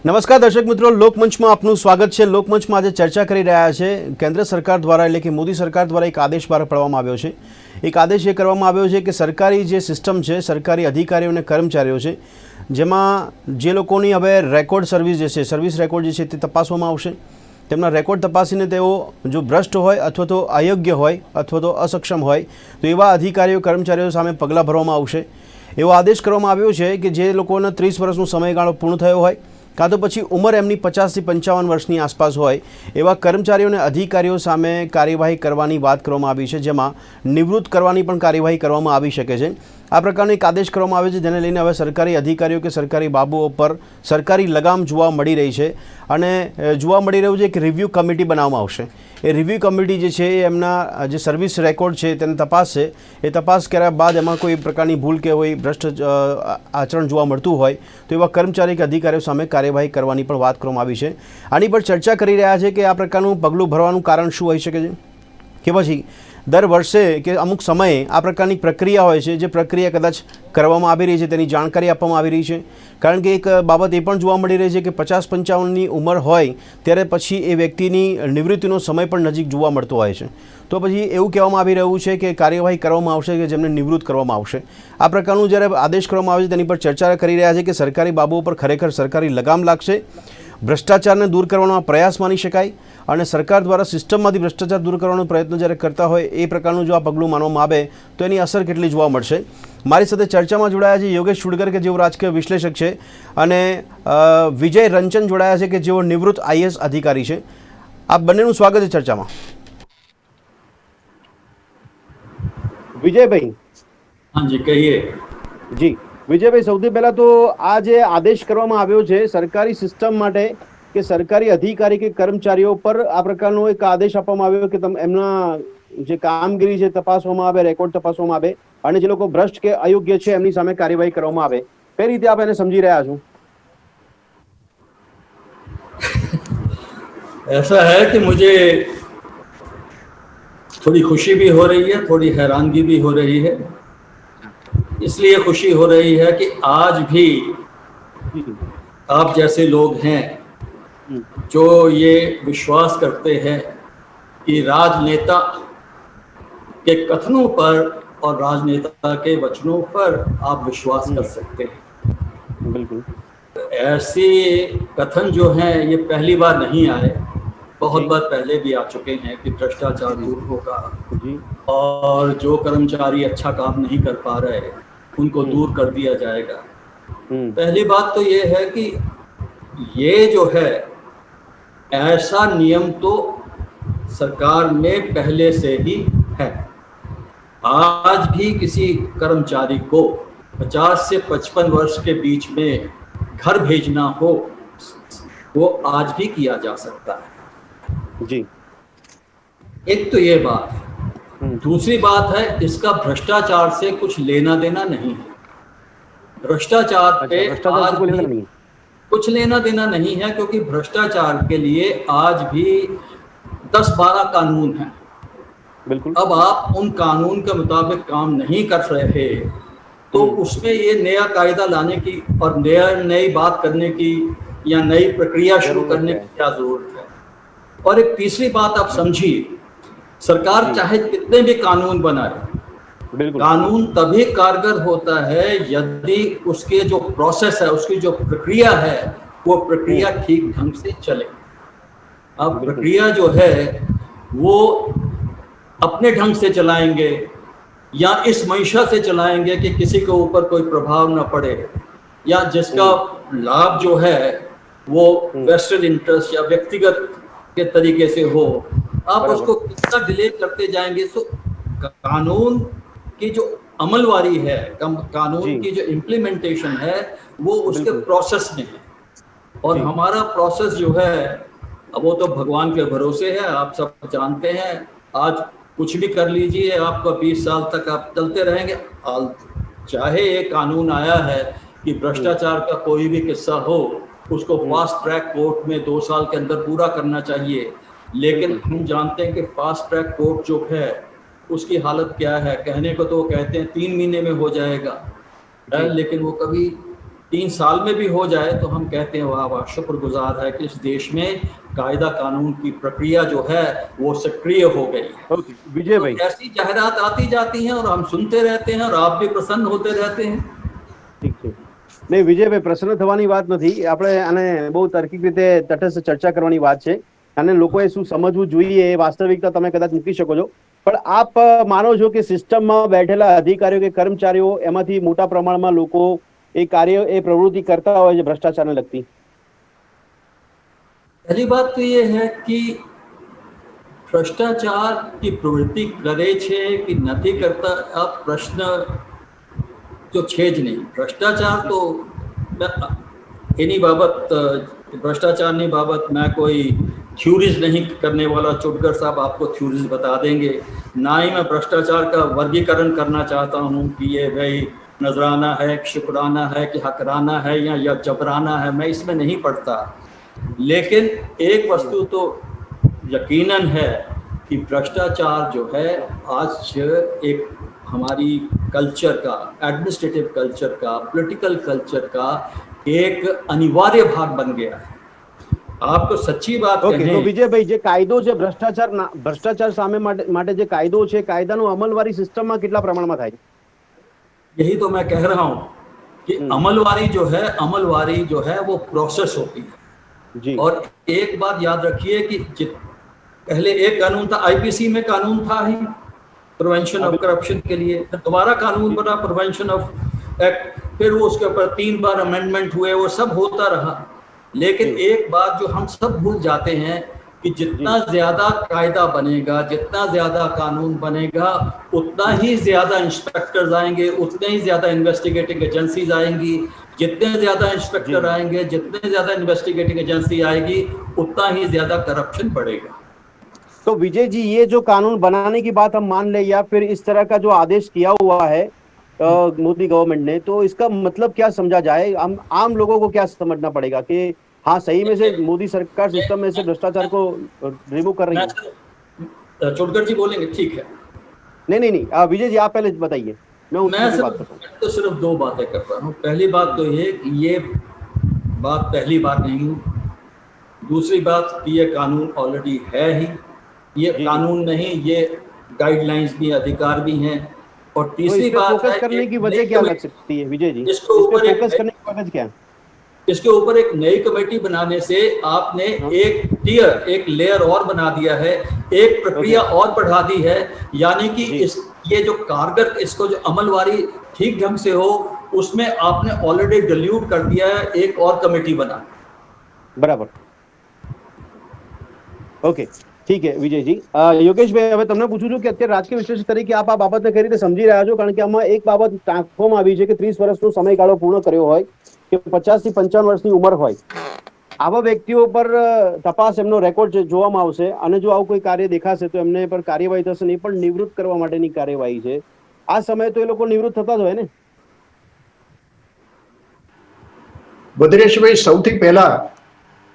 નમસ્કાર દર્શક મિત્રો, લોકમંચમાં આપનું સ્વાગત છે। લોકમંચમાં આજે ચર્ચા કરી રહ્યા છે કેન્દ્ર સરકાર દ્વારા એટલે કે મોદી સરકાર દ્વારા એક આદેશ બહાર પાડવામાં આવ્યો છે। એક આદેશ એ કરવામાં આવ્યો છે કે સરકારી જે સિસ્ટમ છે, સરકારી અધિકારીઓ અને કર્મચારીઓ છે, જેમાં જે લોકોની હવે રેકોર્ડ સર્વિસ જે છે, સર્વિસ રેકોર્ડ જે છે તે તપાસવામાં આવશે। તેમના રેકોર્ડ તપાસીને તેઓ જો ભ્રષ્ટ હોય અથવા તો અયોગ્ય હોય અથવા તો અસક્ષમ હોય તો એવા અધિકારીઓ કર્મચારીઓ સામે પગલાં ભરવામાં આવશે। એવો આદેશ કરવામાં આવ્યો છે કે જે લોકોનો 30 વર્ષનો સમયગાળો પૂર્ણ થયો હોય કાં તો પછી ઉંમર એમની 50 થી 55 વર્ષની આસપાસ હોય એવા કર્મચારીઓ અને અધિકારીઓ સામે કાર્યવાહી કરવાની વાત કરવામાં આવી છે, જેમાં નિવૃત્ત કરવાની પણ કાર્યવાહી કરવામાં આવી શકે છે। આ પ્રકારનો એક આદેશ કરવામાં આવ્યો છે, જેને લઈને હવે સરકારી અધિકારીઓ કે સરકારી બાબુઓ પર સરકારી લગામ જોવા મળી રહી છે અને જોવા મળી રહ્યું છે કે રિવ્યૂ કમિટી બનાવવામાં આવશે। એ રિવ્યૂ કમિટી જે છે એ એમના જે સર્વિસ રેકોર્ડ છે તેને તપાસશે। એ તપાસ કર્યા બાદ એમાં કોઈ પ્રકારની ભૂલ કે કોઈ ભ્રષ્ટ આચરણ જોવા મળતું હોય તો એવા કર્મચારી કે અધિકારીઓ સામે કાર્યવાહી કરવાની પણ વાત કરવામાં આવી છે। આની પર ચર્ચા કરી રહ્યા છે કે આ પ્રકારનું પગલું ભરવાનું કારણ શું હોઈ શકે છે કે પછી દર વર્ષે કે અમુક સમયે આ પ્રકારની પ્રક્રિયા હોય છે, જે પ્રક્રિયા કદાચ કરવામાં આવી રહી છે તેની જાણકારી આપવામાં આવી રહી છે। કારણ કે એક બાબત એ પણ જોવા મળી રહી છે કે 50-55ની ઉંમર હોય ત્યારે પછી એ વ્યક્તિની નિવૃત્તિનો સમય પણ નજીક જોવા મળતો હોય છે, તો પછી એવું કહેવામાં આવી રહ્યું છે કે કાર્યવાહી કરવામાં આવશે કે જેમને નિવૃત્ત કરવામાં આવશે। આ પ્રકારનું જ્યારે આદેશ કરવામાં આવે છે તેની પર ચર્ચા કરી રહ્યા છે કે સરકારી બાબુઓ પર ખરેખર સરકારી લગામ લાગશે, ભ્રષ્ટાચારને દૂર કરવાનો પ્રયાસ માની શકાય અને સરકાર દ્વારા સિસ્ટમમાંથી ભ્રષ્ટાચાર દૂર કરવાનો પ્રયત્ન જ્યારે કરતા હોય એ પ્રકારનું જો આ પગલું માનવામાં આવે તો એની અસર કેટલી જોવા મળશે। મારી સાથે ચર્ચામાં જોડાયા છે યોગેશ શુડગર કે જેઓ રાજકીય વિશ્લેષક છે અને વિજય રંજન જોડાયા છે કે જેઓ નિવૃત્ત આઈએએસ અધિકારી છે। આપ બંનેનું સ્વાગત છે ચર્ચામાં। વિજયભાઈ। हाँ जी, कहिए। જી વિજયભાઈ, સૌથી પહેલા તો આ જે આદેશ કરવામાં આવ્યો છે સરકારી સિસ્ટમ માટે કે સરકારી અધિકારી કે કર્મચારીઓ પર આ પ્રકારનો એક આદેશ આપવામાં આવ્યો કે એમના જે કામગીરી છે તપાસવામાં આવે, રેકોર્ડ તપાસવામાં આવે અને જે લોકો ભ્રષ્ટ કે અયોગ્ય છે એમની સામે કાર્યવાહી કરવામાં આવે, કઈ રીતે આપ એને સમજી રહ્યા છો? ऐसा है कि मुझे थोड़ी खुशी भी हो रही है, थोड़ी हैरानगी भी हो रही है। इसलिए खुशी हो रही है कि आज भी आप जैसे लोग हैं जो ये विश्वास करते हैं कि राजनेता के कथनों पर और राजनेता के वचनों पर आप विश्वास कर सकते हैं। बिल्कुल ऐसे कथन जो हैं ये पहली बार नहीं आए, बहुत बार पहले भी आ चुके हैं कि भ्रष्टाचार दूर होगा और जो कर्मचारी अच्छा काम नहीं कर पा रहे उनको दूर कर दिया जाएगा। पहली बात तो ये है कि ये जो है ऐसा नियम तो सरकार में पहले से ही है। आज भी किसी कर्मचारी को 50 से 55 वर्ष के बीच में घर भेजना हो वो आज भी किया जा सकता है जी। एक तो ये बात। दूसरी बात है इसका भ्रष्टाचार से कुछ लेना देना नहीं है। भ्रष्टाचार पे आज भी कुछ लेना देना नहीं है, क्योंकि भ्रष्टाचार के लिए आज भी 10-12 कानून हैं। बिल्कुल। अब आप उन कानून के मुताबिक काम नहीं कर रहे तो उसमें ये नया कायदा लाने की और नई बात करने की या नई प्रक्रिया शुरू करने की क्या जरूरत है। और एक तीसरी बात आप समझिए, सरकार चाहे कितने भी कानून बनाए, कानून तभी कारगर होता है यदि उसके जो प्रोसेस है, उसकी जो प्रक्रिया है वो प्रक्रिया ठीक ढंग से चले। अब प्रक्रिया जो है वो अपने ढंग से चलाएंगे या इस मंशा से चलाएंगे कि किसी के ऊपर कोई प्रभाव न पड़े या जिसका लाभ जो है वो वेस्टेड इंटरेस्ट या व्यक्तिगत के तरीके से हो, आप उसको कितना डिले करते जाएंगे। तो कानून की जो अमलवारी है, कानून की जो इम्प्लीमेंटेशन है वो उसके प्रोसेस में है। और हमारा प्रोसेस जो है अब वो तो भगवान के भरोसे है, आप सब जानते हैं। आज कुछ भी कर लीजिए, आपका 20 साल तक आप चलते रहेंगे। चाहे एक कानून आया है कि भ्रष्टाचार का कोई भी किस्सा हो उसको फास्ट ट्रैक कोर्ट में 2 साल के अंदर पूरा करना चाहिए, लेकिन हम जानते हैं कि फास्ट ट्रैक कोर्ट जो है उसकी हालत क्या है। कहने को तो कहते हैं 3 महीने में हो जाएगा, लेकिन वो कभी 3 साल में भी हो जाए तो हम कहते हैं वाह वाह, शुक्रगुजार है कि इस देश में कायदा कानून की प्रक्रिया जो है वो सक्रिय हो गई है। ओके विजय तो भाई, ऐसी जाहिरात आती जाती हैं और हम सुनते रहते हैं और आप भी प्रसन्न होते रहते हैं। ઠીક છે. નહીં વિજયભાઈ, પ્રસન્ન થવાની વાત નથી, આપણે આને બહુ તાર્કિક રીતે તટસ્થ ચર્ચા કરવાની વાત છે અને લોકોએ શું સમજવું જોઈએ એ વાસ્તવિકતા તમે કદાચ મૂકી શકો છો. પણ આપ માનો છો કે સિસ્ટમમાં બેઠેલા અધિકારીઓ કે કર્મચારીઓ એમાંથી મોટા પ્રમાણમાં લોકો એ કાર્ય એ પ્રવૃત્તિ કરતા હોય છે ભ્રષ્ટાચારને લગતી? पहली बात तो ये है कि ભ્રષ્ટાચાર की प्रवृत्ति करे छे कि નથી करता, આ પ્રશ્ન તો છે જ નહીં. ભ્રષ્ટાચાર તો એની બાબત, भ्रष्टाचार बाबत मैं कोई थ्योरीज नहीं करने वाला, चुटकर साहब आपको थ्योरीज बता देंगे। ना ही मैं भ्रष्टाचार का वर्गीकरण करना चाहता हूँ कि ये भाई नजराना है, शुक्राना है कि हकराना है या जबराना है, मैं इसमें नहीं पढ़ता। लेकिन एक वस्तु तो यकीनन है कि भ्रष्टाचार जो है आज एक हमारी कल्चर का, एडमिनिस्ट्रेटिव कल्चर का, पॉलिटिकल कल्चर का एक अनिवार्य भाग बन गया है। आपको सच्ची बात ઓકે, તો कहें, વિજયભાઈ, જે કાયદો છે ભ્રષ્ટાચાર સામે માટે જે કાયદો છે, કાયદાનો અમલવારી સિસ્ટમમાં કેટલા પ્રમાણમાં થાય છે? यही तो मैं कह रहा हूँ कि अमलवारी जो है वो प्रोसेस होती है। જી और एक बात याद रखिए कि पहले एक कानून था, आईपीसी में कानून था ही प्रिवेंशन ऑफ करप्शन के लिए, फिर दोबारा कानून बना प्रिवेंशन ऑफ एक्ट, फिर वो उसके ऊपर 3 बार अमेंडमेंट हुए, वो सब होता रहा। लेकिन एक बात जो हम सब भूल जाते हैं कि जितना ज्यादा कायदा बनेगा, जितना ज्यादा कानून बनेगा, उतना ही ज्यादा इंस्पेक्टर्स आएंगे, उतने ही ज्यादा इन्वेस्टिगेटिंग एजेंसीज आएंगी। जितने ज्यादा इंस्पेक्टर आएंगे, जितने ज्यादा इन्वेस्टिगेटिंग एजेंसी आएगी, उतना ही ज्यादा करप्शन बढ़ेगा। तो विजय जी, ये जो कानून बनाने की बात हम मान ले या फिर इस तरह का जो आदेश किया हुआ है मोदी गवर्नमेंट ने, तो इसका मतलब क्या समझा जाए? हम आम लोगों को क्या समझना पड़ेगा कि हाँ सही में से मोदी सरकार सिस्टम में से भ्रष्टाचार को रिमूव कर रही है? चोटकर जी बोलेंगे, ठीक है। नहीं नहीं नहीं, विजय जी आप पहले बताइए, मैं उसकी बात करता हूँ। तो सिर्फ 2 बातें करता हूँ। पहली बात तो ये कि ये बात पहली बात नहीं, दूसरी बात कि ये कानून ऑलरेडी है ही, ये कानून नहीं, ये गाइडलाइंस भी, अधिकार भी हैं। और तो तीसरी इस पे बात फोकस करने की वजह क्या लग सकती है विजय जी? इस पे फोकस करने की वजह क्या है? इसके ऊपर एक नई कमेटी बनाने से आपने एक लेयर और बना दिया है, एक प्रक्रिया और बढ़ा दी है। यानी कि ये जो कारगर, इसको जो अमलवारी ठीक ढंग से हो, उसमें आपने ऑलरेडी डिल्यूट कर दिया है एक और कमेटी बना। बराबर, ओके, ઠીક છે વિજયજી. યોગેશભાઈ, હવે તમને પૂછું છું કે અત્યારે રાજકીય વિશ્લેષક તરીકે આપ આ બાબતને કઈ રીતે સમજી રહ્યા છો? કારણ કે આમાં એક બાબત ટાંકવામાં આવી છે કે 30 વર્ષનો સમયગાળો પૂર્ણ કર્યો હોય કે 50 થી 55 વર્ષની ઉંમર હોય, આવા વ્યક્તિઓ પર તપાસ, એમનો રેકોર્ડ જોવામાં આવશે અને જો આવું કોઈ કાર્ય દેખાશે તો એમને પર કાર્યવાહી થશે. નહીં પણ નિવૃત્ત કરવા માટેની કાર્યવાહી છે. આ સમયે તો એ લોકો નિવૃત્ત થતા જ હોય ને? ભદ્રેશભાઈ, સૌથી પહેલા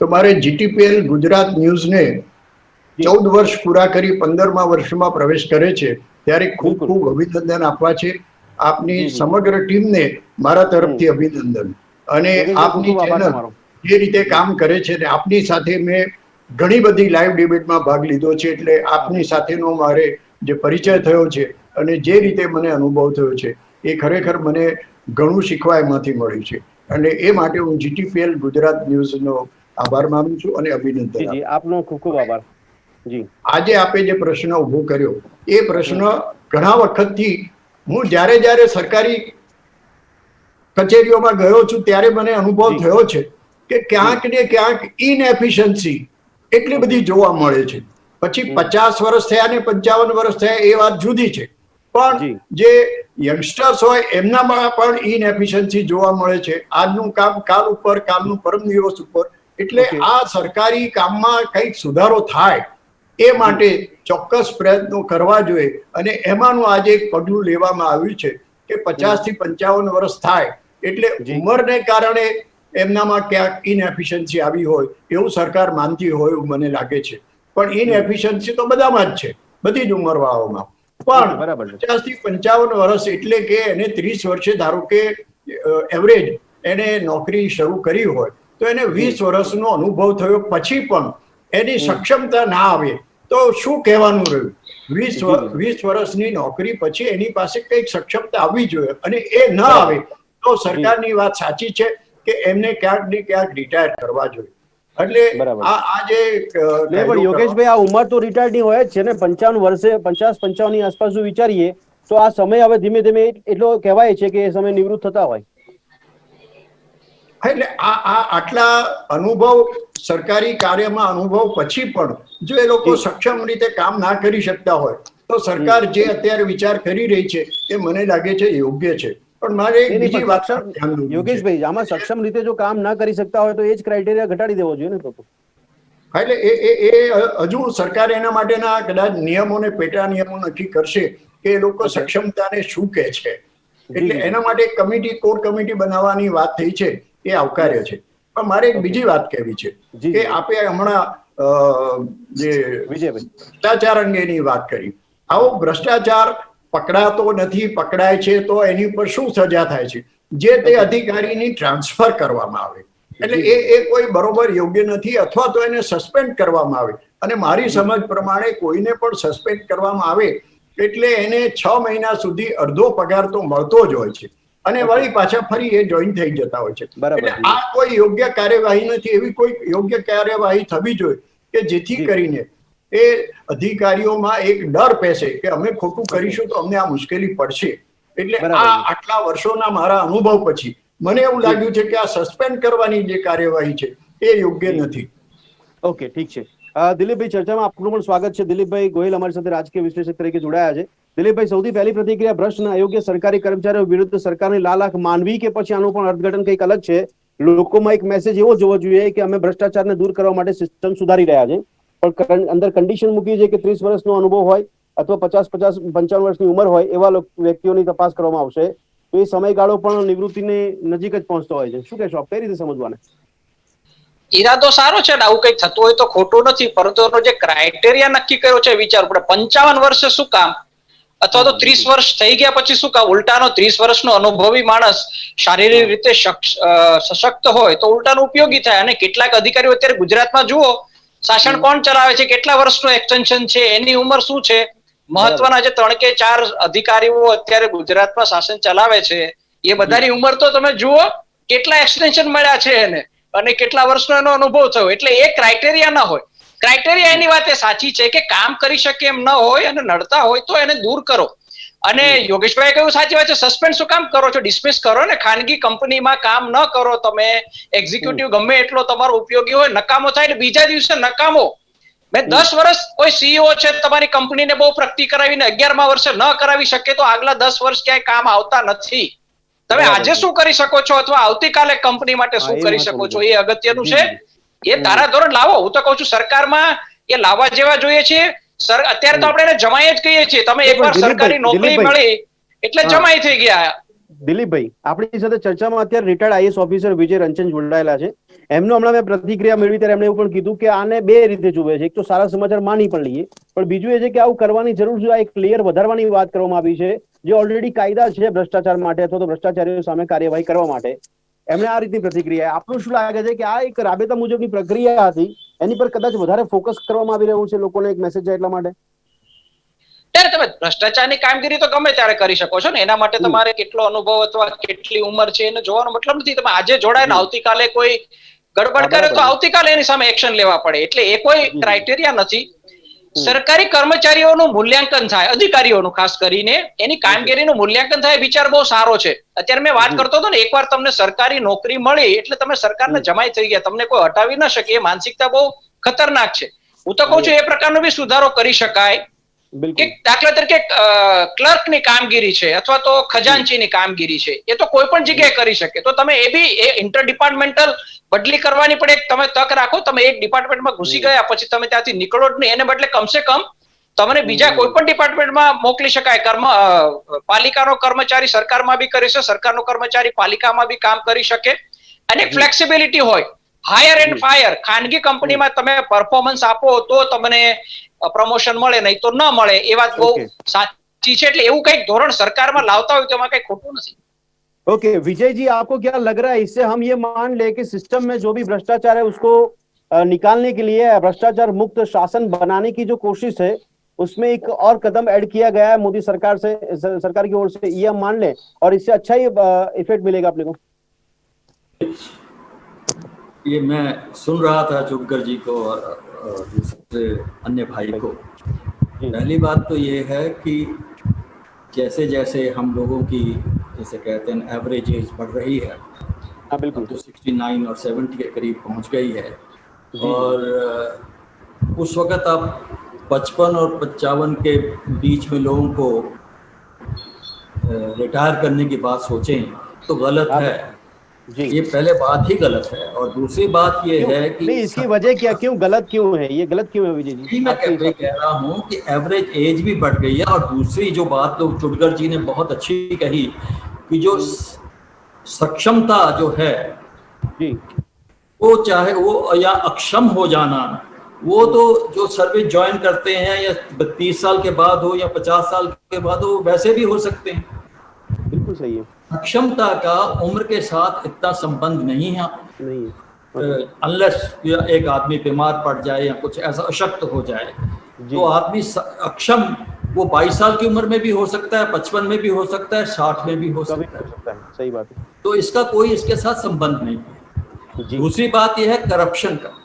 તમારે જીટીપીએલ ગુજરાત ન્યૂઝને 14 વર્ષ પૂરા કરી 15મા વર્ષમાં પ્રવેશ કરે છે ત્યારે ખૂબ ખૂબ અભિનંદન આપવા છે. આપની સમગ્ર ટીમને મારા તરફથી અભિનંદન. અને આપની ચેનલ જે રીતે કામ કરે છે ને આપની સાથે મેં ઘણી બધી લાઈવ ડિબેટમાં ભાગ લીધો છે, એટલે આપની સાથેનો મારે જે પરિચય થયો છે અને જે રીતે મને અનુભવ થયો છે એ ખરેખર મને ઘણું શીખવા એમાંથી મળ્યું છે. અને એ માટે હું જીટીપીએલ ગુજરાત ન્યૂઝનો આભાર માનું છું અને અભિનંદન. જી, આપનો ખૂબ ખૂબ આભાર. જી, આજે આપે જે પ્રશ્ન ઉભો કર્યો એ પ્રશ્ન ઘણા વખતથી હું જ્યારે સરકારી કચેરીઓમાં ગયો છું ત્યારે મને અનુભવ થયો છે કે ક્યાંક ને ક્યાંક ઇનએફિશિયન્સી એટલી બધી જોવા મળે છે. પછી 50 વર્ષ થયા ને 55 વર્ષ થયા એ વાત જુદી છે, પણ જે યંગસ્ટર્સ હોય એમનામાં પણ ઇનએફિશિયન્સી જોવા મળે છે. આજનું કામ કાલ ઉપર, કાલનું પરમ દિવસ ઉપર. એટલે આ સરકારી કામમાં કંઈક સુધારો થાય એ માટે ચોક્કસ પ્રયત્નો કરવા જોઈએ. અને એમાંનું આજે એક પગલું લેવામાં આવ્યું છે કે 50 થી 55 વર્ષ થાય એટલે ઉંમરને કારણે એમનામાં ક્યાંક ઇનએફિશિયન્સી આવી હોય એવું સરકાર માનતી હોય એવું મને લાગે છે. પણ ઇનએફિશિયન્સી તો બધામાં જ છે, બધી જ ઉંમરવાળાઓમાં. પણ 50 થી 55 વર્ષ એટલે કે એને 30 વર્ષે ધારો કે એવરેજ એને નોકરી શરૂ કરી હોય તો એને 20 વર્ષનો અનુભવ થયો પછી પણ એની સક્ષમતા ના આવે તો શું કહેવાનું રહ્યું? 20 વર્ષની નોકરી પછી એની પાસે કંઈક સક્ષમતા આવવી જોઈએ, અને એ ન આવે તો સરકારની વાત સાચી છે કે એમને ક્યાંક ને ક્યાંક રિટાયર કરવા જોઈએ. એટલે આ જે યોગેશભાઈ, આ ઉંમર તો રિટાયર્ડ ની હોય જ છે ને, 55 વર્ષે 50-55 ની આસપાસ જો વિચારીએ તો આ સમય હવે ધીમે ધીમે એટલો કહેવાય છે કે એ સમય નિવૃત્ત થતા હોય. એટલે આ આટલા અનુભવ, સરકારી કાર્યમાં અનુભવ પછી પણ જો એ લોકો સક્ષમ રીતે કામ ના કરી શકતા હોય તો સરકાર જે અત્યારે વિચાર કરી રહી છે એ મને લાગે છે યોગ્ય છે. પણ મારે એક બીજી વાત યોગેશભાઈ, આમાં સક્ષમ રીતે જો કામ ના કરી શકતા હોય તો એ જ ક્રાઇટેરિયા ઘટાડી દેવો જોઈએ ને. તો એટલે એ હજુ સરકાર એના માટેના કદાચ નિયમો ને પેટા નિયમો નક્કી કરશે કે એ લોકો સક્ષમતાને શું કહે છે. એટલે એના માટે કમિટી, કોર કમિટી બનાવવાની વાત થઈ છે, એ આવકાર્ય છે. પણ મારે એક બીજી વાત કહેવી છે કે આપણે હમણાં જે ભ્રષ્ટાચાર અંગેની વાત કરી, આવો ભ્રષ્ટાચાર પકડાતો નથી, પકડાય છે તો એની ઉપર શું સજા થાય છે? જે તે અધિકારીની ટ્રાન્સફર કરવામાં આવે. એટલે એ કોઈ બરોબર યોગ્ય નથી, અથવા તો એને સસ્પેન્ડ કરવામાં આવે. અને મારી સમજ પ્રમાણે કોઈને પણ સસ્પેન્ડ કરવામાં આવે એટલે એને 6 મહિના સુધી અડધો પગાર તો મળતો જ હોય છે, અને વળી પાછા ફરી એ જોઈન થઈ જતા હોય છે. એટલે આ કોઈ યોગ્ય કાર્યવાહી નથી. એવી કોઈ યોગ્ય કાર્યવાહી થવી જોઈએ કે જેથી કરીને એ અધિકારીઓમાં એક ડર પેસે કે અમે ખોટું કરીશું તો અમને આ મુશ્કેલી પડશે. એટલે આટલા વર્ષોના મારા અનુભવ પછી મને એવું લાગ્યું છે કે આ સસ્પેન્ડ કરવાની જે કાર્યવાહી છે એ યોગ્ય નથી. ઓકે, ઠીક છે. દિલીપભાઈ, ચર્ચામાં આપનું પણ સ્વાગત છે. દિલીપભાઈ ગોહિલ અમારી સાથે રાજકીય વિશ્લેષક તરીકે જોડાયા છે. દિલીપભાઈ, સૌથી પહેલી પ્રતિક્રિયા, ભ્રષ્ટ અને અયોગ્ય સરકારી કર્મચારીઓ વિરુદ્ધ સરકારની લાલાખ માનવી કે પછી આનું પણ અર્થઘટન કંઈક અલગ છે? લોકોમાં એક મેસેજ એવો જોવો જોઈએ કે અમે ભ્રષ્ટાચારને દૂર કરવા માટે સિસ્ટમ સુધારી રહ્યા છે, પણ અંદર કન્ડિશન મૂકી છે કે 30 વર્ષનો અનુભવ હોય અથવા 55 વર્ષની ઉંમર હોય એવા વ્યક્તિઓની તપાસ કરવામાં આવશે. તો એ સમયગાળો પણ નિવૃત્તિની નજીક જ પહોંચતો હોય છે. શું કહેશો આપ, કઈ રીતે સમજવાને? ઈરાદો સારો છે ને, આવું કઈક થતું હોય તો ખોટું નથી, પરંતુ એનો જે ક્રાઇટેરિયા નક્કી કર્યો છે વિચારવું પડે. 55 વર્ષે શું કામ, અથવા તો 30 વર્ષ થઈ ગયા પછી શું કામ? ઉલટાનો 30 વર્ષનો અનુભવી માણસ શારીરિક રીતે સશક્ત હોય તો ઉલટાનો ઉપયોગી થાય. અને કેટલાક અધિકારીઓ અત્યારે ગુજરાતમાં જુઓ, શાસન કોણ ચલાવે છે, કેટલા વર્ષનું એક્સટેન્શન છે, એની ઉંમર શું છે, મહત્વના જે 3 કે 4 અધિકારીઓ અત્યારે ગુજરાતમાં શાસન ચલાવે છે એ બધાની ઉંમર તો તમે જુઓ, કેટલા એક્સટેન્શન મળ્યા છે એને, અને કેટલા વર્ષનો એનો અનુભવ થયો. એટલે એ ક્રાઇટેરિયા ના હોય. ક્રાઇટેરિયા એની વાત એ સાચી છે કે કામ કરી શકે એમ ન હોય અને નડતા હોય તો એને દૂર કરો. અને યોગેશભાઈ કહ્યું સાચી વાત છે, સસ્પેન્ડ શું કામ કરો છો? ડિસમિસ કરો ને. ખાનગી કંપનીમાં કામ ન કરો તમે, એક્ઝિક્યુટિવ ગમે એટલો તમારો ઉપયોગી હોય, નકામો થાય ને બીજા દિવસે નકામો. મેં 10 વર્ષ કોઈ સીઈઓ છે તમારી કંપનીને બહુ પ્રગતિ કરાવીને 11મા વર્ષે ન કરાવી શકે તો આગલા 10 વર્ષ ક્યાંય કામ આવતા નથી. તમે આજે શું કરી શકો છો અથવા આવતીકાલે કંપની માટે શું કરી શકો છો એ અગત્યનું છે. એ ધારાધોરણ લાવો. હું તો કહું છું સરકારમાં એ લાવવા જેવા જોઈએ છે. અત્યારે તો આપણે એને જમાઈ જ કહીએ છીએ. તમે એકવાર સરકારી નોકરી મળી એટલે જમાઈ થઈ ગયા. દિલીપભાઈ, આપણી સાથે ચર્ચામાં અત્યારે રિટાયર્ડ આઈએએસ ઓફિસર વિજય રંજન જોડાયેલા છે. એમનો હમણાં મેં પ્રતિક્રિયા મેળવી ત્યારે એમણે એવું પણ કીધું કે આને 2 રીતે જુએ છે. એક તો સારા સમાચાર માની પણ લઈએ, પણ બીજું એ છે કે આવું કરવાની જરૂર છે. આ એક લેયર વધારવાની વાત કરવામાં આવી છે, જે ઓલરેડી કાયદા છે ભ્રષ્ટાચાર માટે અથવા તો ભ્રષ્ટાચારીઓ સામે કાર્યવાહી કરવા માટે. એમણે આ રીતની પ્રતિક્રિયા. આપનું શું લાગે છે કે આ એક રાબેતા મુજબની પ્રક્રિયા હતી, એની પર કદાચ વધારે ફોકસ કરવામાં આવી રહ્યું છે લોકોને એક મેસેજ જાય એટલા માટે? ત્યારે તમે ભ્રષ્ટાચારની કામગીરી તો ગમે ત્યારે કરી શકો છો ને. એના માટે તમારે કેટલો અનુભવ અથવા કેટલી ઉંમર છે એને જોવાનો મતલબ નથી. તમે આજે જોડાય ને આવતીકાલે કોઈ ગડબડ કરે તો આવતીકાલે એની સામે એક્શન લેવા પડે. એટલે એ કોઈ ક્રાઇટેરિયા નથી. સરકારી કર્મચારીઓનું મૂલ્યાંકન થાય, અધિકારીઓનું ખાસ કરીને એની કામગીરીનું મૂલ્યાંકન થાય, વિચાર બહુ સારો છે. અત્યારે મેં વાત કરતો હતો ને, એકવાર તમને સરકારી નોકરી મળી એટલે તમે સરકારને જમાઈ થઈ ગયા, તમને કોઈ હટાવી ન શકે. એ માનસિકતા બહુ ખતરનાક છે. હું તો કહું છું એ પ્રકારનો બી સુધારો કરી શકાય. દાખલા તરીકે ક્લર્કની કામગીરી છે અથવા તો ખજાનચીની કામગીરી છે, એ તો કોઈ પણ જગ્યાએ કરી શકે. તો તમે એ બી ઇન્ટર ડિપાર્ટમેન્ટલ બદલી કરવાની પણ એક તમે તક રાખો. તમે એક ડિપાર્ટમેન્ટમાં ઘૂસી ગયા પછી તમે ત્યાંથી નીકળો જ નહીં, એને બદલે કમસે કમ તમને બીજા કોઈ પણ ડિપાર્ટમેન્ટમાં મોકલી શકાય. પાલિકાનો કર્મચારી સરકારમાં બી કરી શકે, સરકારનો કર્મચારી પાલિકામાં બી કામ કરી શકે. અને ફ્લેક્સિબિલિટી હોય. Higher and fire. ખાનગી કંપનીમાં તમે પરફોર્મન્સ આપો તો તમને પ્રમોશન મળે, નહીં તો ન મળે. એ વાત બહુ સાચી છે. એટલે એવું કઈક ધોરણ સરકારમાં લાવતા હોય તો એમાં કઈ ખોટું નથી. ओके विजय जी, आपको क्या लग रहा है, इससे हम ये मान ले कि सिस्टम में जो भी भ्रष्टाचार है उसको निकालने के लिए, भ्रष्टाचार मुक्त शासन बनाने की जो कोशिश है उसमें एक और कदम ऐड किया गया है मोदी सरकार से, सरकार की ओर से, ये हम मान लें और इससे अच्छा ही इफेक्ट मिलेगा अपने को? ये मैं सुन रहा था चुटकर जी को और दूसरे अन्य भाई को। पहली बात तो ये है कि जैसे जैसे हम लोगों की, जैसे कहते हैं, एवरेज एज बढ़ रही है, हाँ बिल्कुल, तो 69 और 70 के करीब पहुंच गई है, और उस वक़्त आप 55 और 55 के बीच में लोगों को रिटायर करने की बात सोचें तो गलत है जी। ये पहले बात ही गलत है। और दूसरी बात ये है कि नहीं, इसकी वजह क्या, क्यों गलत क्यों है, ये गलत क्यों है विजय जी? मैं कह रहा हूँ कि एवरेज एज भी बढ़ गई है। और दूसरी जो बात तो चुटकर जी ने बहुत अच्छी कही कि जो सक्षमता जो है जी, वो चाहे वो या अक्षम हो जाना, वो तो जो सर्विस ज्वाइन करते हैं या 30 साल के बाद हो या 50 साल के बाद हो, वैसे भी हो सकते हैं। बिल्कुल सही है। अक्षमता का उम्र के साथ इतना संबंध नहीं है, अनलेस एक आदमी बीमार पड़ जाए या कुछ ऐसा अशक्त हो जाए, तो आदमी अक्षम वो 22 साल की उम्र में भी हो सकता है, 55 में भी हो सकता है, 60 में भी हो सकता है। सही बात है। तो इसका कोई इसके साथ संबंध नहीं है। दूसरी बात यह है करप्शन का।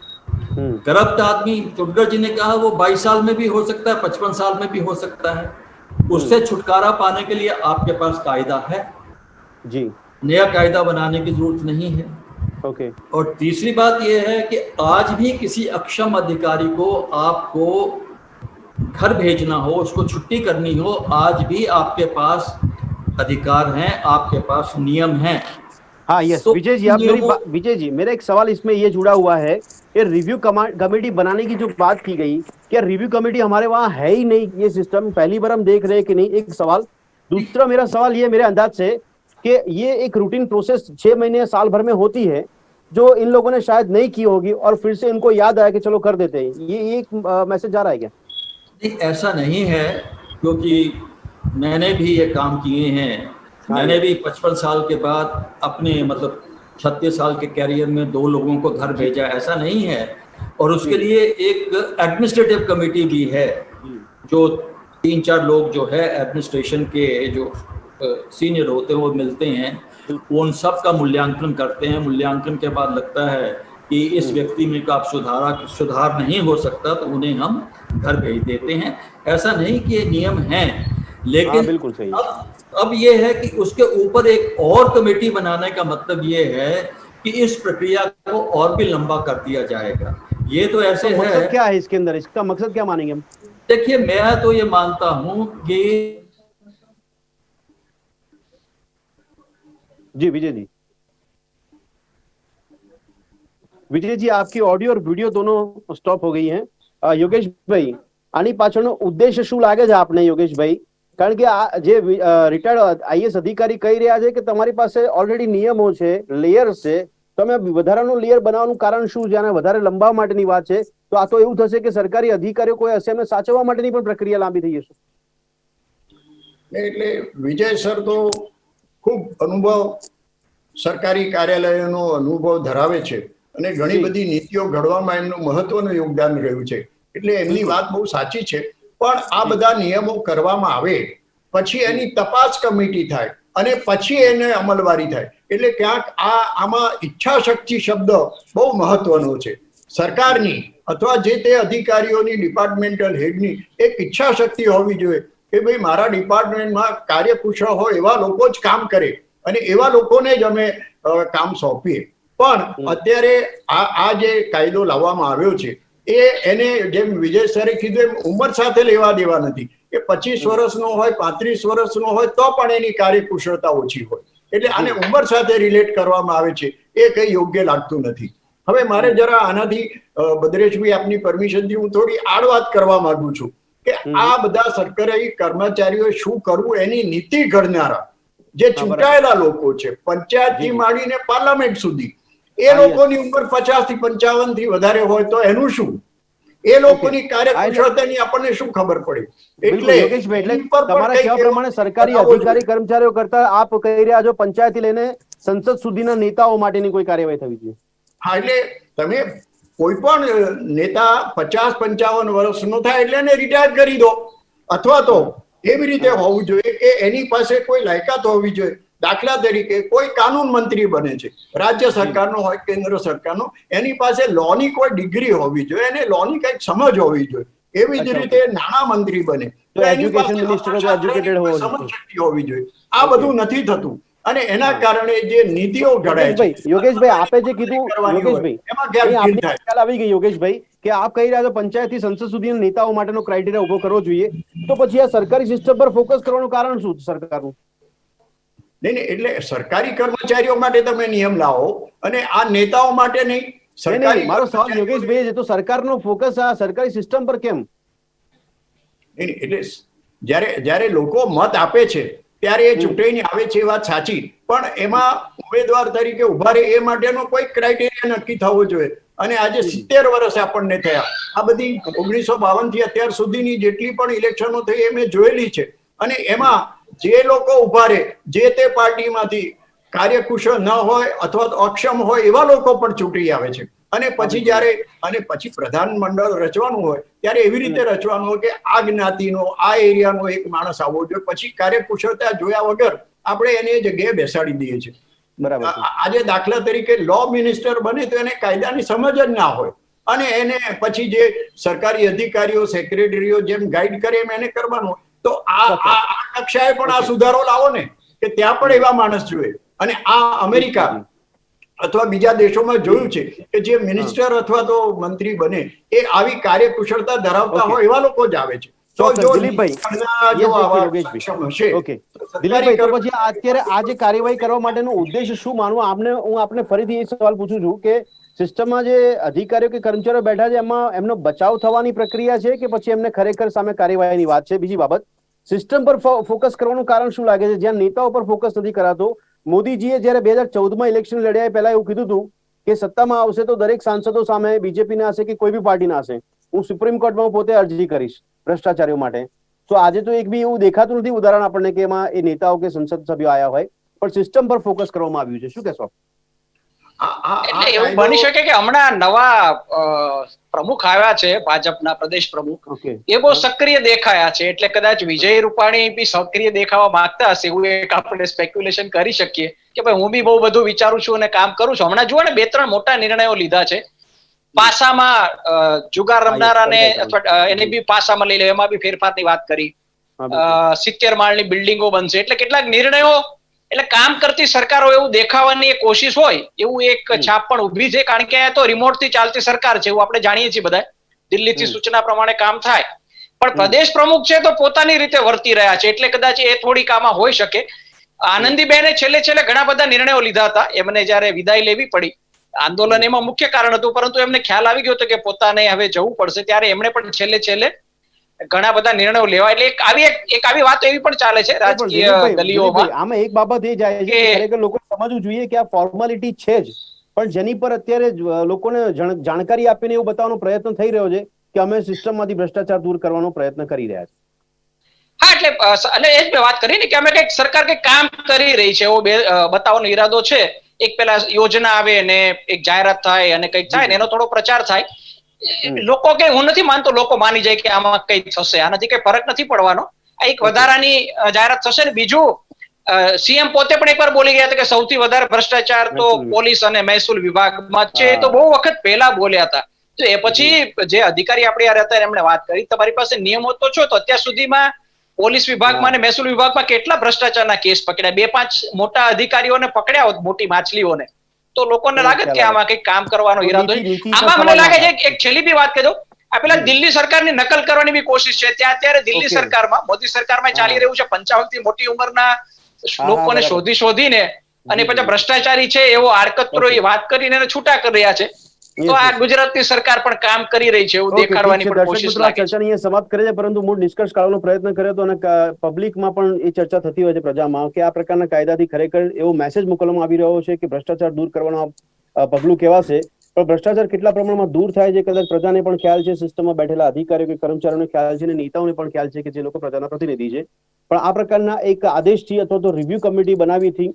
करप्ट आदमी, चुटकर जी ने कहा, वो 22 साल में भी हो सकता है, 55 साल में भी हो सकता है। उससे छुटकारा पाने के लिए आपके पास कायदा है जी, नया कायदा बनाने की जरूरत नहीं है। ओके। और तीसरी बात यह है कि आज भी किसी अक्षम अधिकारी को आपको घर भेजना हो, उसको छुट्टी करनी हो, आज भी आपके पास अधिकार हैं, आपके पास नियम हैं। हाँ यस, विजय जी, आप विजय जी, मेरा एक सवाल इसमें ये जुड़ा हुआ है कि रिव्यू कमेटी बनाने की जो बात की गई, क्या रिव्यू कमेटी हमारे वहाँ है ही नहीं? ये सिस्टम पहली बार हम देख रहे हैं कि नहीं, एक सवाल। दूसरा मेरा सवाल ये, मेरे अंदाज से, कि ये एक रूटीन प्रोसेस 6 महीने या साल भर में होती है, जो इन लोगों ने शायद नहीं की होगी और फिर से इनको याद आया कि चलो कर देते हैं, ये एक मैसेज जा रहा है क्या? नहीं, ऐसा नहीं है, क्योंकि मैंने भी ये काम किए हैं। मैंने भी 55 साल के बाद अपने, मतलब 36 साल के कैरियर में 2 लोगों को घर भेजा, ऐसा नहीं है। और उसके लिए एक एडमिनिस्ट्रेटिव कमेटी भी है, जो 3-4 लोग जो है एडमिनिस्ट्रेशन के जो सीनियर होते हैं वो मिलते हैं, वो उन सब का मूल्यांकन करते हैं। मूल्यांकन के बाद लगता है कि इस व्यक्ति में का सुधार नहीं हो सकता, तो उन्हें हम घर भेज देते हैं। ऐसा नहीं कि ये नियम हैं, लेकिन बिल्कुल सही। अब ये है कि उसके ऊपर एक और कमेटी बनाने का मतलब ये है कि इस प्रक्रिया को और भी लंबा कर दिया जाएगा। ये तो ऐसे है, मकसद क्या है इसके अंदर, इसका मकसद क्या मानेंगे हम? देखिए, मैं तो ये मानता हूं कि जी विजय जी, विजय जी, आपकी ऑडियो और वीडियो दोनों स्टॉप हो गई हैं। योगेश भाई, આની પાછળનો ઉદ્દેશ્ય શું લાગે છે આપને યોગેશભાઈ? કારણ કે આ જે રિટાયર્ડ આઈએએસ અધિકારી કહી રહ્યા છે કે તમારી પાસે ઓલરેડી નિયમો છે, લેયર્સ છે, તમે વધારાનું લેયર બનાવવાનું કારણ શું છે? આને વધારે લંબાવવા માટેની વાત છે, તો આ તો એવું થશે કે સરકારી અધિકારીઓ કોઈ હશે એમને સાચવવા માટેની પણ પ્રક્રિયા લાંબી થઈ જશે. એટલે વિજય સર તો ખૂબ અનુભવ, સરકારી કાર્યાલયનો અનુભવ ધરાવે છે અને ઘણી બધી નીતિઓ ઘડવામાં એમનું મહત્વનું યોગદાન રહ્યું છે. એટલે એમની વાત બહુ સાચી છે. પણ આ બધા નિયમો કરવામાં આવે પછી એની તપાસ કમિટી થાય અને પછી એને અમલવારી થાય. એટલે ક્યાંક આમાં ઈચ્છાશક્તિ શબ્દ બહુ મહત્વનો છે. સરકારની અથવા જે તે અધિકારીઓની, ડિપાર્ટમેન્ટલ હેડની એક ઈચ્છાશક્તિ હોવી જોઈએ કે ભાઈ મારા ડિપાર્ટમેન્ટમાં કાર્યકુશળ હોય એવા લોકો જ કામ કરે અને એવા લોકોને જ અમે કામ સોંપીએ. પણ અત્યારે આ જે કાયદો લાવવામાં આવ્યો છે એને જેમ વિજય સરે કીધું એમ ઉંમર સાથે લેવા દેવા નથી કે 25 વર્ષનો હોય, 35 વર્ષનો હોય તો પણ એની કાર્યકુશળતા ઓછી હોય. એટલે આને ઉંમર સાથે રિલેટ કરવામાં આવે છે, એ કઈ યોગ્ય લાગતું નથી. હવે મારે જરા આનાથી ભદ્રેશભાઈ આપની પરમિશનથી હું થોડી આડ વાત કરવા માંગુ છું કે આ બધા સરકારી કર્મચારીઓ શું કરવું એની નીતિ ઘડનારા જે ચૂંટાયેલા લોકો છે, પંચાયતથી માંડીને પાર્લામેન્ટ સુધી, એ લોકોની ઉંમર 50 થી 55 થી વધારે હોય તો એનું શું? એ લોકોની કાર્યકુશળતાની આપણને શું ખબર પડે? બિલકુલ યોગેશભાઈ, એટલે તમારા કહેવા પ્રમાણે સરકારી અધિકારી કર્મચારીઓ કરતા આપ કહી રહ્યા છો પંચાયતથી લઈને સંસદ સુધીના નેતાઓ માટેની કોઈ કાર્યવાહી થવી જોઈએ. હા, એટલે તમે કોઈ પણ નેતા 50-55 વર્ષનો થાય એટલે એને રિટાયર કરી દો, અથવા તો એવી રીતે હોવું જોઈએ કે એની પાસે કોઈ લાયકાત હોવી જોઈએ. દાખલા તરીકે કોઈ કાનૂન મંત્રી બને છે, રાજ્ય સરકારનો હોય કેન્દ્ર સરકારનો, એની પાસે લોની કોઈ ડિગ્રી હોવી જોઈએ, એને લોની કંઈક સમજ હોવી જોઈએ. એવી જ રીતે નાણાં મંત્રી બને તો એની પાસે સમજશક્તિ હોવી જોઈએ. આ બધું નથી થતું અને એના કારણે જે નીતિઓ ઘડાય છે. યોગેશભાઈ, આપે જે કીધું યોગેશભાઈ, એમાં ખ્યાલ આવી ગઈ યોગેશભાઈ કે આપ કહી રહ્યા છો પંચાયતથી સંસદ સુધીના નેતાઓ માટેનો ક્રાઇટેરિયા ઉભો કરવો જોઈએ. તો પછી આ સરકારી સિસ્ટમ પર ફોકસ કરવાનું કારણ શું સરકારનું? નહીં, એટલે સરકારી કર્મચારીઓ માટે તમે નિયમ લાવો અને આ નેતાઓ માટે નહીં. સરકારી, મારો સવાલ યોગેશભાઈ છે, તો સરકારનો ફોકસ આ સરકારી સિસ્ટમ પર કેમ? એટલે જ્યારે લોકો મત આપે છે ત્યારે એ ચૂંટણી આવે છે, એ વાત સાચી, પણ એમાં ઉમેદવાર તરીકે ઉભા રહે એ માટેનો કોઈ ક્રાઇટેરિયા નક્કી થવો જોઈએ. અને આજે 70 વર્ષ આપણને થયા, આ બધી 1952 થી અત્યાર સુધીની જેટલી પણ ઇલેક્શનો થઈ એ મેં જોયેલી છે. અને એમાં જે લોકો ઉભા રહે જે તે પાર્ટીમાંથી કાર્યકુશળ ન હોય અથવા તો અક્ષમ હોય એવા લોકો પણ ચૂંટી આવે છે. અને પછી પ્રધાનમંડળ રચવાનું હોય ત્યારે એવી રીતે રચવાનું હોય કે આ જ્ઞાતિનો આ એરિયાનો એક માણસ આવવો જોઈએ. પછી કાર્યકુશળતા જોયા વગર આપણે એને જગ્યાએ બેસાડી દઈએ છીએ. આજે દાખલા તરીકે લો મિનિસ્ટર બને તો એને કાયદાની સમજ જ ના હોય અને એને પછી જે સરકારી અધિકારીઓ સેક્રેટરીઓ જેમ ગાઈડ કરે એમ એને કરવાનું હોય. તો આ કક્ષાએ પણ આ સુધારો લાવો ને કે ત્યાં પણ એવા માણસ જોઈએ. અને આ અમેરિકા અથવા બીજા દેશોમાં જોયું છે કે જે મિનિસ્ટર અથવા તો મંત્રી બને એ આવી કાર્યકુશળતા ધરાવતા હોય એવા લોકો જ આવે છે. દિલીપભાઈ, તો પછી અત્યારે આ જે કાર્યવાહી કરવા માટેનો ઉદ્દેશ શું માનવું આપને? હું આપને ફરીથી એ સવાલ પૂછું છું કે સિસ્ટમમાં જે અધિકારીઓ કે કર્મચારીઓ બેઠા છે એમાં એમનો બચાવ થવાની પ્રક્રિયા છે કે પછી એમને ખરેખર સામે કાર્યવાહીની વાત છે? બીજી બાબત, સિસ્ટમ પર ફોકસ કરવાનું કારણ શું લાગે છે જ્યાં નેતાઓ પર ફોકસ નથી કરાતો? મોદીજીએ જયારે 2014માં ઇલેક્શન લડ્યા પહેલા એવું કીધું હતું કે સત્તામાં આવશે તો દરેક સાંસદો સામે, બીજેપીના હશે કે કોઈ બી પાર્ટીના હશે, હું સુપ્રીમ કોર્ટમાં પોતે અરજી કરીશ ભ્રષ્ટાચારીઓ માટે. તો આજે તો એક બી એવું દેખાતું નથી ઉદાહરણ આપણને કે એમાં એ નેતાઓ કે સંસદ સભ્યો આયા હોય, પણ સિસ્ટમ પર ફોકસ કરવામાં આવ્યું છે. શું કહેશો? એટલે એવું બની શકે કે હમણાં નવા પ્રમુખ આવ્યા છે, ભાજપના પ્રદેશ પ્રમુખ, એ બહુ સક્રિય દેખાયા છે, એટલે કદાચ વિજય રૂપાણી બી સક્રિય દેખાવા માંગતા હશે એવું એક આપણે સ્પેક્યુલેશન કરી શકીએ કે ભાઈ હું બી બહુ બધું વિચારું છું અને કામ કરું છું. હમણાં જુઓ ને 2-3 મોટા નિર્ણયો લીધા છે. પાસામાં જુગાર રમનારાને અથવા એને બી પાસામાં લઈ લે, એમાં બી ફેરફારની વાત કરી. 70 માળની બિલ્ડિંગો બનશે, એટલે કેટલાક નિર્ણયો, એટલે કામ કરતી સરકારો એવું દેખાવાની એક કોશિશ હોય એવું એક છાપ પણ ઉભરી છે. કારણ કે તો રિમોટ થી ચાલતી સરકાર છે એવું આપણે જાણીએ છીએ બધા, દિલ્હીથી સૂચના પ્રમાણે કામ થાય. પણ પ્રદેશ પ્રમુખ છે તો પોતાની રીતે વર્તી રહ્યા છે, એટલે કદાચ એ થોડીક આમાં હોઈ શકે. આનંદીબેને છેલ્લે ઘણા બધા નિર્ણયો લીધા હતા, એમને જયારે વિદાય લેવી પડી, આંદોલન એમાં મુખ્ય કારણ હતું, પરંતુ એમને ખ્યાલ આવી ગયો હતો કે પોતાને હવે જવું પડશે, ત્યારે એમણે પણ છેલ્લે ઘણા બધા નિર્ણયો લેવા. એટલે એક આવી વાત એવી પણ ચાલે છે રાજકીય ગલીઓમાં. આમાં એક બાબત એ જાય છે કે ખરેખર લોકો સમજવું જોઈએ કે આ ફોર્માલિટી છે જ, પણ જેની પર અત્યારે લોકોને જાણકારી આપીને એવું બતાવવાનો પ્રયત્ન થઈ રહ્યો છે કે અમે સિસ્ટમમાંથી ભ્રષ્ટાચાર દૂર કરવાનો પ્રયત્ન કરી રહ્યા છીએ. હા, એટલે એ જ વાત કરી ને કે અમે કંઈક સરકાર કંઈક કામ કરી રહી છે એવો બતાવવાનો ઈરાદો છે. એક પેલા યોજના આવે ને એક જાહેરાત થાય અને કંઈક થાય ને એનો થોડો પ્રચાર થાય. લોકો કે હું નથી માનતો લોકો માની જાય કે આમાં કઈ થશે, આનાથી કઈ ફરક નથી પડવાનો. આ એક વધારાની જાહેરાત થશે. ને બીજું, સીએમ પોતે પણ એકવાર બોલી ગયા હતા કે સૌથી વધારે ભ્રષ્ટાચાર તો પોલીસ અને મહેસૂલ વિભાગમાં છે. તો બહુ વખત પહેલા બોલ્યા હતા. તો એ પછી જે અધિકારી આપણે યાર હતા એમણે વાત કરી, તમારી પાસે નિયમો તો છો, તો અત્યાર સુધીમાં પોલીસ વિભાગમાં અને મહેસૂલ વિભાગમાં કેટલા ભ્રષ્ટાચારના કેસ પકડ્યા? 2-5 મોટા અધિકારીઓને પકડ્યા હોત, મોટી માછલીઓને, તો લોકોને લાગે કે આમાં કઈક કામ કરવાનો ઈરાદો. આમાં મને લાગે છે એક છેલ્લી બી વાત કહી દઉં, આ પેલા દિલ્હી સરકારની નકલ કરવાની બી કોશિશ છે. ત્યાં અત્યારે દિલ્હી સરકારમાં, મોદી સરકારમાં ચાલી રહ્યું છે 55 થી મોટી ઉંમરના લોકોને શોધીને અને પછી ભ્રષ્ટાચારી છે એવો આડકતરો વાત કરીને એને છૂટા કરી રહ્યા છે. તો આ ગુજરાતની સરકાર પણ કામ કરી રહી છે એવું દેખાડવાની પણ કોશિશ લાગે છે. ચર્ચા અહીંયા સમાપ્ત કરે છે, પરંતુ મૂળ નિષ્કર્ષ કાઢવાનો પ્રયત્ન કર્યો હતો અને પબ્લિકમાં પણ એ ચર્ચા થતી હોય છે પ્રજામાં કે આ પ્રકારના કાયદાથી ખરેખર એવો મેસેજ મોકલવામાં આવી રહ્યો છે કે ભ્રષ્ટાચાર દૂર કરવાના પગલું કેવાશે પણ ભ્રષ્ટાચાર કેટલા પ્રમાણમાં દૂર થાય છે કદાચ પ્રજાને પણ ખ્યાલ છે, સિસ્ટમમાં બેઠેલા અધિકારીઓ કે કર્મચારીઓને ખ્યાલ છે, અને નેતાઓને પણ ખ્યાલ છે કે જે લોકો પ્રજાના પ્રતિનિધિ છે. પણ આ પ્રકારના એક આદેશથી અથવા તો રિવ્યુ કમિટી બનાવીથી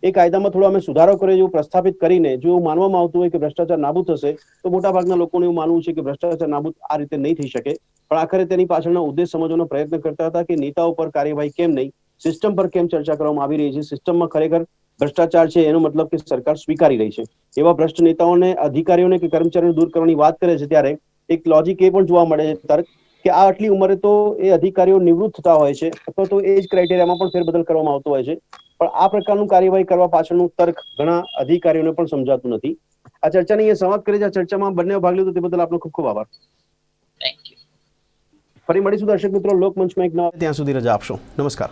એ કાયદામાં થોડો અમે સુધારો કર્યો એવું પ્રસ્થાપિત કરીને જો એવું માનવામાં આવતું હોય કે ભ્રષ્ટાચાર નાબૂદ થશે, તો મોટાભાગના લોકોને એવું માનવું છે કે ભ્રષ્ટાચાર નાબૂદ આ રીતે નહીં થઈ શકે. પણ આખરે તેની પાછળનો ઉદ્દેશ સમજવાનો પ્રયત્ન કરતા હતા કે નેતાઓ પર કાર્યવાહી કેમ નહીં, સિસ્ટમ પર કેમ ચર્ચા કરવામાં આવી રહી છે, સિસ્ટમમાં ખરેખર ભ્રષ્ટાચાર છે એનો મતલબ કે સરકાર સ્વીકારી રહી છે. એવા ભ્રષ્ટ નેતાઓને, અધિકારીઓને કે કર્મચારીઓને દૂર કરવાની વાત કરે છે ત્યારે એક લોજિક એ પણ જોવા મળે છે તર્ક કે આ આટલી ઉંમરે તો એ અધિકારીઓ નિવૃત્ત થતા હોય છે અથવા તો એ જ ક્રાઇટેરિયામાં પણ ફેરબદલ કરવામાં આવતો હોય છે. પણ આ પ્રકારનું કાર્યવાહી કરવા પાછળનું તર્ક ઘણા અધિકારીઓને પણ સમજાતું નથી. આ ચર્ચાને અહીંયા સમાપ્ત કરી છે. આ ચર્ચામાં બંને ભાગ લીધો તે બદલ આપનો ખૂબ ખૂબ આભાર. Thank you. ફરી મળીશું દર્શક મિત્રો લોકમંચમાં એક નવા. ત્યાં સુધી રજા આપશો. નમસ્કાર.